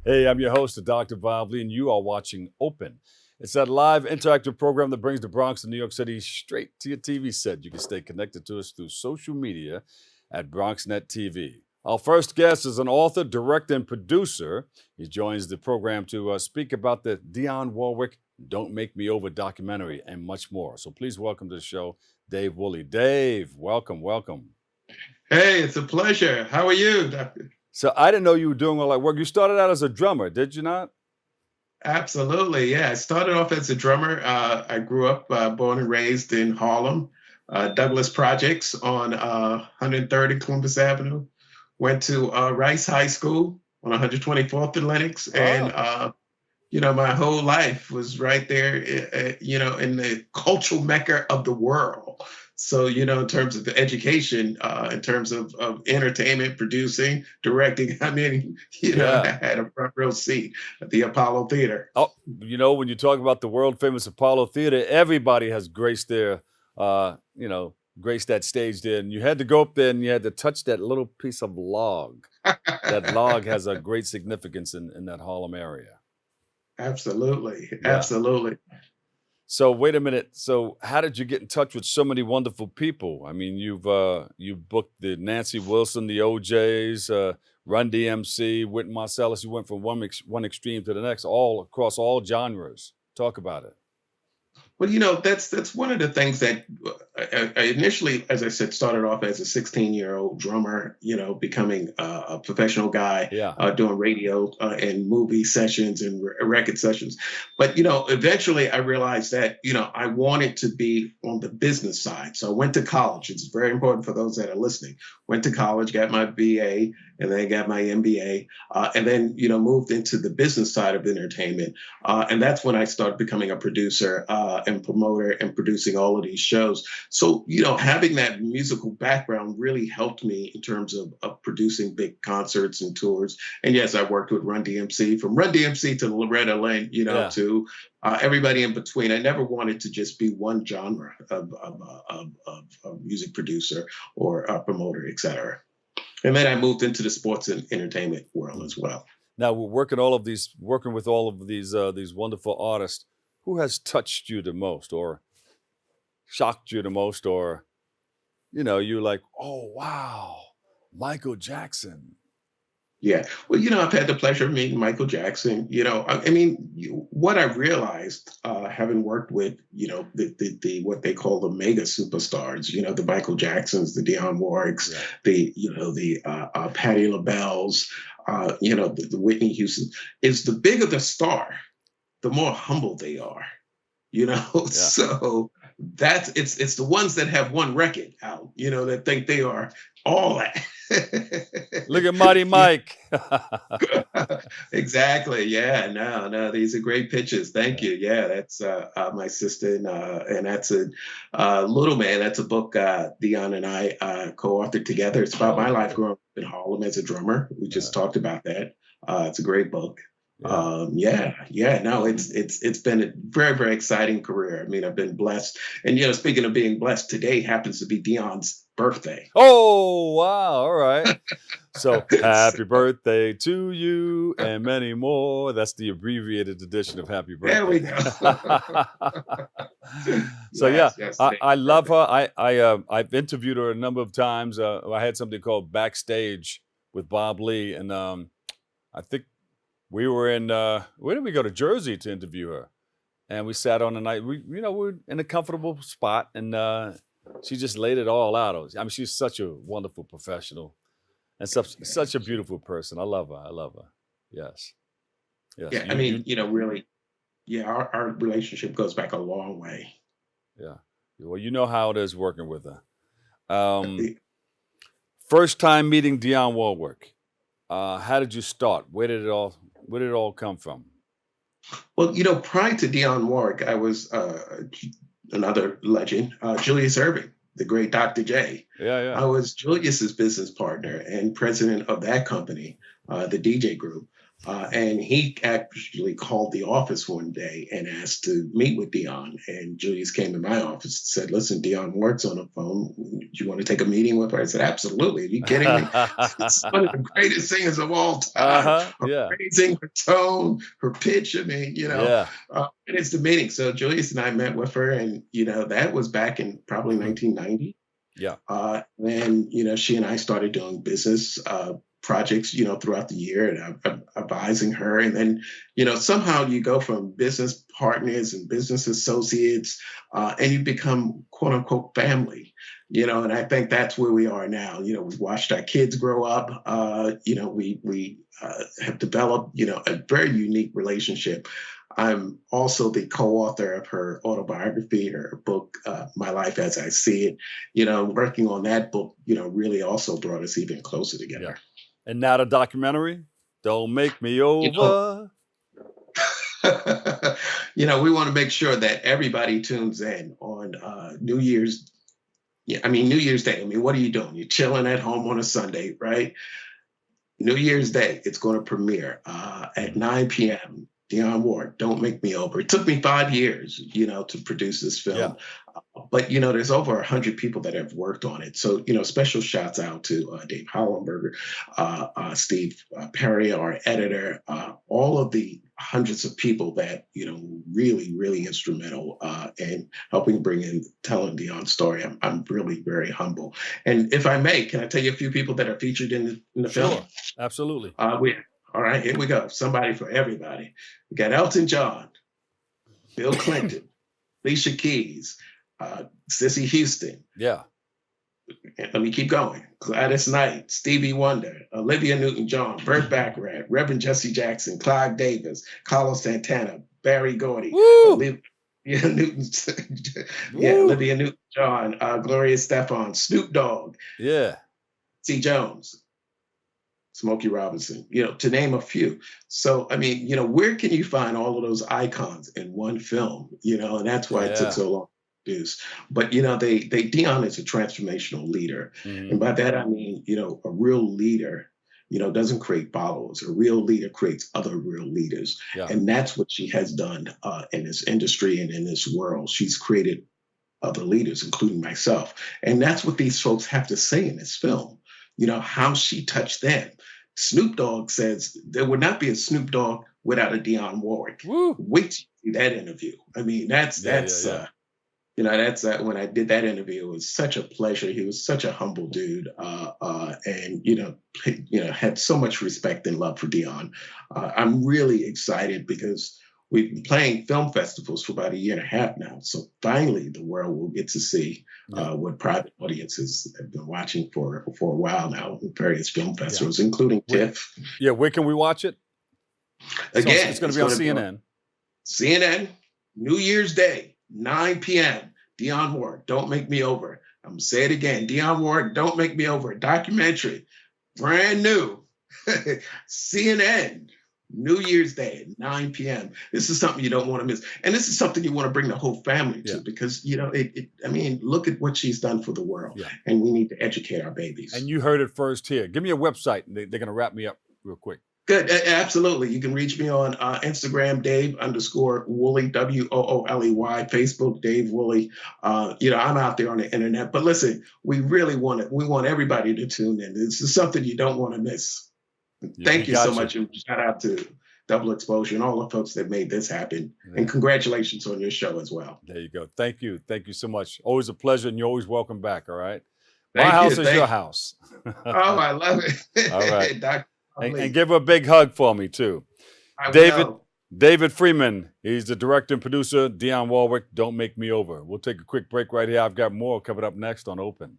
Hey, I'm your host, Dr. Bob Lee, and you are watching Open. It's that live interactive program that brings the Bronx and New York City straight to your TV set. You can stay connected to us through social media at BronxNet TV. Our first guest is an author, director, and producer. He joins the program to speak about the Dionne Warwick Don't Make Me Over documentary and much more. So please welcome to the show, Dave Wooley. Dave, welcome. Hey, it's a pleasure. How are you, Doctor? So I didn't know you were doing all that work. You started out as a drummer, did you not? Absolutely. Yeah, I started off as a drummer. I grew up, born and raised in Harlem, Douglas Projects on 130 Columbus Avenue. Went to Rice High School on 124th and Lenox, and Oh. my whole life was right there, in the cultural mecca of the world. So, in terms of the education, in terms of entertainment, producing, directing, I Yeah. had a front row seat at the Apollo Theater. Oh, when you talk about the world famous Apollo Theater, everybody has graced their, graced that stage there. And you had to go up there and you had to touch that little piece of log. That log has a great significance in that Harlem area. Absolutely. Yeah. Absolutely. So wait a minute. So how did you get in touch with so many wonderful people? I mean, you booked the Nancy Wilson, the OJs, Run DMC, Wynton Marsalis. You went from one extreme to the next, all across all genres. Talk about it. Well, that's one of the things that I initially, as I said, started off as a 16-year-old drummer, becoming a professional guy, Yeah. doing radio and movie sessions and record sessions. But, eventually I realized that, I wanted to be on the business side. So I went to college. It's very important for those that are listening. Went to college, got my BA, and then got my MBA, and then, moved into the business side of entertainment. And that's when I started becoming a producer and promoter and producing all of these shows. So, having that musical background really helped me in terms of producing big concerts and tours. And yes, I worked with Run DMC, from Run DMC to Loretta Lynn, Yeah. to everybody in between. I never wanted to just be one genre of music producer or a promoter, et cetera. And then I moved into the sports and entertainment world as well. Now we're working with all of these wonderful artists. Who has touched you the most, or shocked you the most, or you're like, oh wow, Michael Jackson. Yeah. Well, I've had the pleasure of meeting Michael Jackson. What I realized, having worked with, the what they call the mega superstars, the Michael Jacksons, the Dionne Warwicks, Yeah. the Patti LaBelle's, the Whitney Houston, is the bigger the star, the more humble they are, So it's the ones that have one record out, that think they are all that. Look at Mighty Mike. Exactly. Yeah. No. These are great pictures. Thank you. Yeah, that's my sister, and that's a Little Man. That's a book Dionne and I co-authored together. It's about my life growing up in Harlem as a drummer. We just talked about that. It's a great book. Yeah. No, it's been a very, very exciting career. I mean, I've been blessed, and speaking of being blessed, today happens to be Dionne's birthday. Oh wow! All right. So happy birthday to you and many more. That's the abbreviated edition of happy birthday. There we go. So Yes, yeah, yes, I love her. I've interviewed her a number of times. I had something called Backstage with Bob Lee, and I think we were in where did we go, to Jersey, to interview her, and we sat on the night. We're in a comfortable spot, and she just laid it all out. I mean, she's such a wonderful professional and such a beautiful person. I love her. Yes. Yeah, I mean, really, yeah, our relationship goes back a long way. Yeah. Well, you know how it is working with her. First time meeting Dionne Warwick. How did you start? Where did it all come from? Well, prior to Dionne Warwick, I was another legend, Julius Erving, the great Dr. J. Yeah. I was Julius's business partner and president of that company, the DJ Group, And he actually called the office one day and asked to meet with Dionne. And Julius came to my office and said, "Listen, Dionne works on the phone. Do you want to take a meeting with her?" I said, "Absolutely. Are you kidding me? It's one of the greatest singers of all time. Her Yeah. phrasing, her tone, her pitch. I mean, Yeah. and it's the meeting." So Julius and I met with her, and that was back in probably 1990. Yeah. And she and I started doing business projects, throughout the year, and I'm advising her. And then, somehow you go from business partners and business associates, and you become quote unquote family, and I think that's where we are now. We've watched our kids grow up. We have developed, a very unique relationship. I'm also the co-author of her autobiography, her book, My Life as I See It. Working on that book, really also brought us even closer together. Yeah. And now the documentary, Don't Make Me Over. We want to make sure that everybody tunes in on New Year's. New Year's Day. What are you doing? You're chilling at home on a Sunday, right? New Year's Day, it's going to premiere at 9 p.m. Dionne Warwick, Don't Make Me Over. It took me 5 years, to produce this film. Yeah. But, there's over 100 people that have worked on it. So, special shouts out to Dave Hollenberger, Steve Perry, our editor, all of the hundreds of people that, really, really instrumental in helping telling Dionne's story. I'm really very humble. And if I may, can I tell you a few people that are featured in the film? Sure. Absolutely. All right, here we go. Somebody for everybody. We got Elton John, Bill Clinton, Alicia Keys, Sissy Houston. Yeah. Let me keep going. Gladys Knight, Stevie Wonder, Olivia Newton-John, Burt Bacharach, Reverend Jesse Jackson, Clive Davis, Carlos Santana, Barry Gordy, Olivia Newton-John, Gloria Estefan, Snoop Dogg, C. Jones, Smokey Robinson, to name a few. So, where can you find all of those icons in one film? And that's why it took so long to produce. But, Dionne is a transformational leader. Mm-hmm. And by that, I mean, a real leader, doesn't create followers. A real leader creates other real leaders. Yeah. And that's what she has done in this industry and in this world. She's created other leaders, including myself. And that's what these folks have to say in this film. How she touched them. Snoop Dogg says there would not be a Snoop Dogg without a Dionne Warwick. Woo. Wait to see that interview. That's when I did that interview, it was such a pleasure. He was such a humble dude, and had so much respect and love for Dionne. I'm really excited because we've been playing film festivals for about a year and a half now. So finally, the world will get to see what private audiences have been watching for a while now in various film festivals, including TIFF. Yeah, where can we watch it? Again, it's going to be on CNN. CNN, New Year's Day, 9 p.m. Dionne Warwick, Don't Make Me Over. I'm going to say it again. Dionne Warwick, Don't Make Me Over. Documentary, brand new. CNN. New Year's Day at 9 p.m. This is something you don't want to miss. And this is something you want to bring the whole family to because, look at what she's done for the world. Yeah. And we need to educate our babies. And you heard it first here. Give me a website. They're going to wrap me up real quick. Good. Absolutely. You can reach me on Instagram, Dave_Wooley, WOOLEY, Facebook, Dave Wooley. I'm out there on the internet. But listen, we want everybody to tune in. This is something you don't want to miss. Thank you so much. And shout out to Double Exposure and all the folks that made this happen. Yeah. And congratulations on your show as well. There you go. Thank you. Thank you so much. Always a pleasure, and you're always welcome back. All right. My house is your house. Oh, I love it. All right. And give her a big hug for me, too. David Freeman, he's the director and producer. Dionne Warwick, Don't Make Me Over. We'll take a quick break right here. I've got more covered up next on Open.